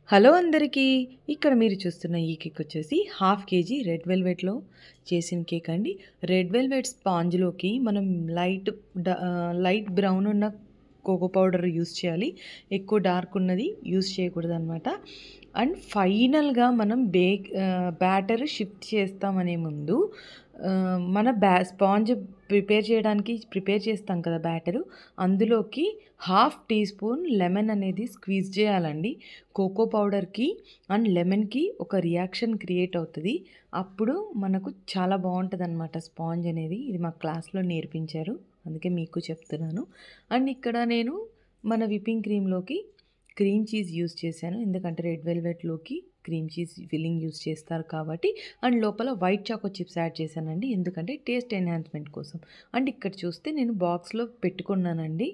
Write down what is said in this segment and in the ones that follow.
Hello అందరికీ! ఇక్కడ మీరు చూస్తున్న ఈ కేక్ వచ్చేసి హాఫ్ కేజీ రెడ్ వెల్వెట్‌లో చేసిన కేక్ అండి. రెడ్ వెల్వెట్ స్పాంజ్‌లోకి మనం లైట్ బ్రౌన్ ఉన్న కోకో పౌడర్ యూజ్ చేయాలి. ఎక్కువ డార్క్ ఉన్నది యూజ్ చేయకూడదనమాట. అండ్ ఫైనల్‌గా మనం బ్యాటర్ షిఫ్ట్ చేస్తామనే ముందు మన స్పాంజ్ ప్రిపేర్ చేస్తాం కదా బ్యాటరు. అందులోకి హాఫ్ టీ స్పూన్ లెమన్ అనేది స్క్వీజ్ చేయాలండి. కోకో పౌడర్‌కి అండ్ లెమన్‌కి ఒక రియాక్షన్ క్రియేట్ అవుతది. అప్పుడు మనకు చాలా బావుంటదనమాట స్పాంజ్ అనేది. ఇది మా క్లాస్‌లో నేర్పించారు. అందుకే మీకు చెప్తున్నాను. అండ్ ఇక్కడ నేను మన విప్పింగ్ క్రీమ్‌లోకి క్రీమ్ చీజ్ యూజ్ చేశాను. ఎందుకంటే రెడ్ వెల్వెట్‌లోకి క్రీమ్ చీజ్ ఫిల్లింగ్ యూజ్ చేస్తారు కాబట్టి. అండ్ లోపల వైట్ చాకో చిప్స్ యాడ్ చేశానండి. ఎందుకంటే టేస్ట్ ఎన్హాన్స్‌మెంట్ కోసం. అండ్ ఇక్కడ చూస్తే నేను బాక్స్‌లో పెట్టుకున్నానండి.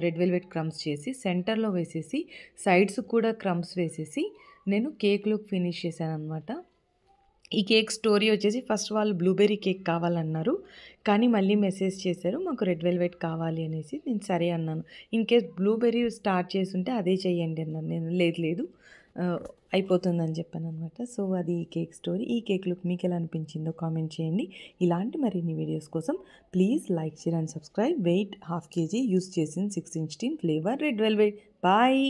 రెడ్ వెల్వెట్ క్రమ్స్ చేసి సెంటర్‌లో వేసేసి సైడ్స్ కూడా క్రమ్స్ వేసేసి నేను కేక్‌లోకి ఫినిష్ చేశాననమాట. ఈ కేక్ స్టోరీ వచ్చేసి ఫస్ట్ వాళ్ళు బ్లూబెర్రీ కేక్ కావాలన్నారు. కానీ మళ్ళీ మెసేజ్ చేశారు. మాకు రెడ్ వెల్వెట్ కావాలి అనేసి. నేను సరే అన్నాను. ఇన్‌కేస్ బ్లూబెర్రీ స్టార్ట్ చేసుంటే అదే చేయండి అన్నాను నేను. లేదు లేదు అయిపోతుందని చెప్పాననమాట. సో, అది ఈ కేక్ స్టోరీ. ఈ కేక్ లుక్ మీకెలా అనిపించిందో కామెంట్ చేయండి. ఇలాంటి మరిన్ని వీడియోస్ కోసం please like, share and subscribe. Weight half KG use చేసిన 6 inch flavour red velvet. Bye.